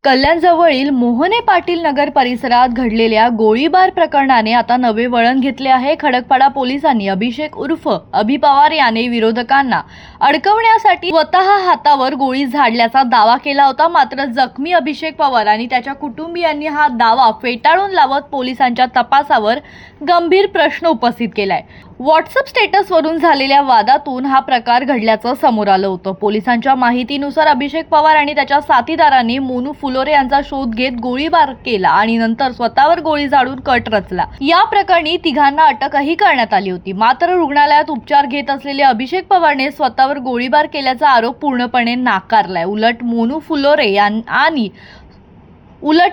कल्याणजवळील मोहने पाटील नगर परिसरात घडलेल्या गोळीबार प्रकरणाने आता नवे वळण घेतले आहे। खडकपाडा पोलिसांनी अभिषेक उर्फ अभि पवार याने विरोधकांना अडकवण्यासाठी स्वतः हातावर गोळी झाडल्याचा दावा केला होता। मात्र जखमी अभिषेक पवार आणि त्याच्या कुटुंबियांनी हा दावा फेटाळून लावत पोलिसांच्या तपासावर गंभीर प्रश्न उपस्थित केलाय। व्हॉट्सअप स्टेटसवरून झालेल्या वादातून हा प्रकार घडल्याचं समोर आलं होतं। पोलिसांच्या माहितीनुसार अभिषेक पवार आणि त्याच्या साथीदारांनी मोनू फुलोरे यांचा शोध घेत गोळीबार केला आणि नंतर स्वतःवर गोळी झाडून कट रचला। या प्रकरणी तिघांना अटकही करण्यात आली होती। मात्र रुग्णालयात उपचार घेत असलेले अभिषेक पवारने स्वतःवर गोळीबार केल्याचा आरोप पूर्णपणे नाकारलाय। उलट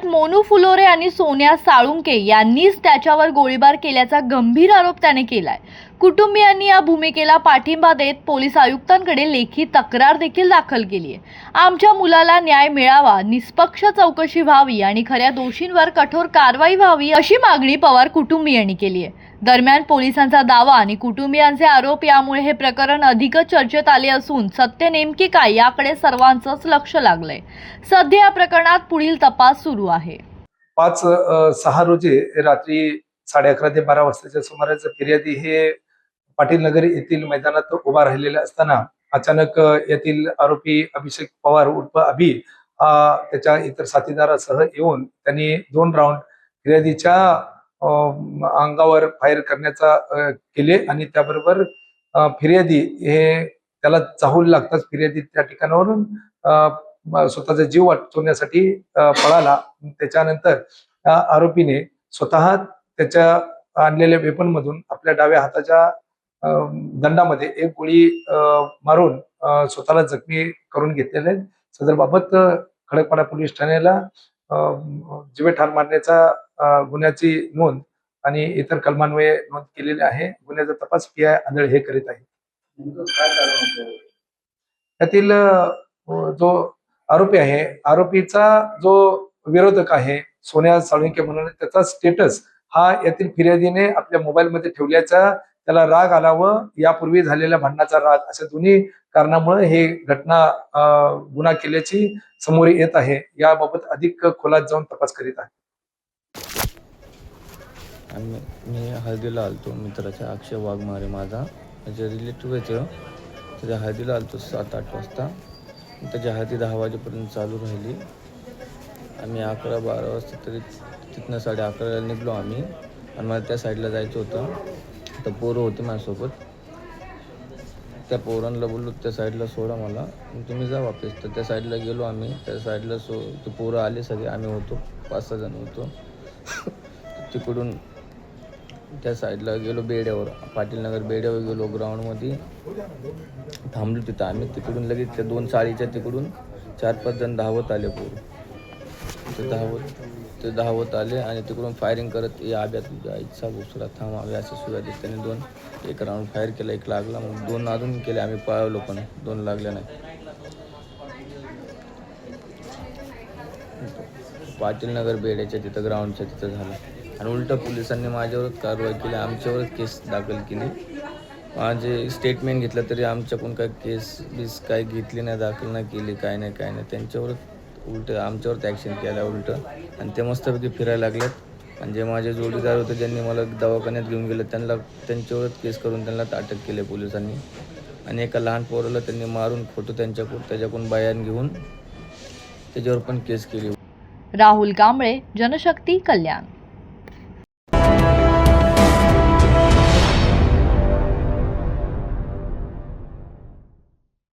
मोनू फुलोरे आणि सोन्या साळुंके यांनीच त्याच्यावर गोळीबार केल्याचा गंभीर आरोप त्याने केलाय। कुटुंबियांनी या भूमिकेला पाठिंबा देत पोलीस आयुक्तांकडे लेखी तक्रार देखील दाखल केली आहे। आमच्या मुलाला न्याय मिळावा, निष्पक्ष चौकशी व्हावी आणि खऱ्या दोषींवर कठोर कारवाई व्हावी अशी मागणी पवार कुटुंबियांनी केली आहे। दरम्यान पोलिसांचा दावा आणि कुटुंबियांचे आरोप यामुळे हे प्रकरण अधिकच चर्चेत आले असून सत्य नेमके काय याकडे सर्वांचंच लक्ष लागलंय। सध्या या प्रकरणात पुढील तपास सुरू आहे। 5/6 रोजी रात्री 11:30 ते 12 वाजताच्या सुमारास फिर्यादी हे पाटील नगर येथील मैदानात उभा राहिलेले असताना अचानक येथील आरोपी अभिषेक पवार उर्फ अभि त्याच्या इतर साथीदारासह येऊन त्यांनी 2 राऊंड फिर्यादीच्या अंगावर फायर करण्याचा केले आणि त्याबरोबर फिर्यादी हे त्याला चाहूल लागताच फिर्यादी त्या ठिकाणावरून स्वतःचा जीव वाचवण्यासाठी पळाला। त्याच्यानंतर आरोपीने स्वतः त्याच्या आणलेल्या वेपन मधून आपल्या डाव्या हाताच्या दंडामध्ये एक गोळी मारून स्वतःला जखमी करून घेतलेले। सदर बाबत खडकपाडा पोलीस ठाण्याला जीवे ठार मारण्याचा गुन्ह्याची नोंद आणि इतर कलमान्वये नोंद केलेली आहे। गुन्ह्याचा तपास पीआय आंधळे हे करीत आहेत। त्यातील जो आरोपी आहे, आरोपीचा जो विरोधक आहे सोन्या साळुंके म्हणून, त्याचा स्टेटस हा यातील फिर्यादीने आपल्या मोबाईलमध्ये ठेवल्याचा त्याला राग आला व यापूर्वी झालेल्या भांडणाचा राग, अशा दोन्ही कारणामुळे हे घटना गुन्हा केल्याची समोर येत आहे। याबाबत अधिक खोलात जाऊन तपास करीत आहे। मी हळदीला आलतो मित्राच्या अक्षय वाघमारे, माझा माझे रिलेटिव्ह आहे। त्याच्या हळदीला आलतो 7-8 वाजता। त्याची हळदी 10 वाजेपर्यंत चालू राहिली। आम्ही 11-12 वाजता तरी तिथनं 11:30ला निघलो आम्ही आणि मला त्या साईडला जायचं होतं। तर पोरं होती माझ्यासोबत। त्या पोरांना बोललो त्या साईडला सोडा मला, तुम्ही जा वापस। तर त्या साईडला गेलो आम्ही, त्या साईडला ते पोरं आले सगळे, आम्ही होतो 5-6 जण होतो। तिकडून त्या साईडला गेलो बेड्यावर, पाटील नगर बेड्यावर गेलो, ग्राउंडमध्ये थांबलो तिथं आम्ही। तिकडून लगेच त्या 2 चाळीच्या तिकडून 4-5 जण धावत आले पोरं। ते धावत आले आणि तिकडून फायरिंग करत या आब्या तुझ्या आईचा दुसरा थांबावे असे शिवाय देत त्यांनी एक राऊंड फायर केला, 1 लागला, मग 2 अजून केले। आम्ही पळवलो पण 2 लागले नाही। पाटील नगर बेड्याच्या तिथं ग्राउंडच्या तिथं झालं आणि उलट पोलिसांनी माझ्यावरच कारवाई केली, आमच्यावरच केस दाखल केली। माझे स्टेटमेंट घेतलं तरी आमच्याकडून काय केस काय घेतली नाही, दाखल नाही केली, काय नाही त्यांच्यावरच उलट आमच्यावरच ॲक्शन केलं उलट। आणि ते मस्तपैकी फिरायला लागलेत आणि जे माझे जोडीदार होते ज्यांनी मला दवाखान्यात घेऊन गेलं त्यांच्यावरच केस करून त्यांना अटक केली पोलिसांनी। आणि एका लहान पोराला त्यांनी मारून फोटो त्याच्याकडून बयान घेऊन त्याच्यावर पण केस केली। राहुल कांबळे, जनशक्ती, कल्याण।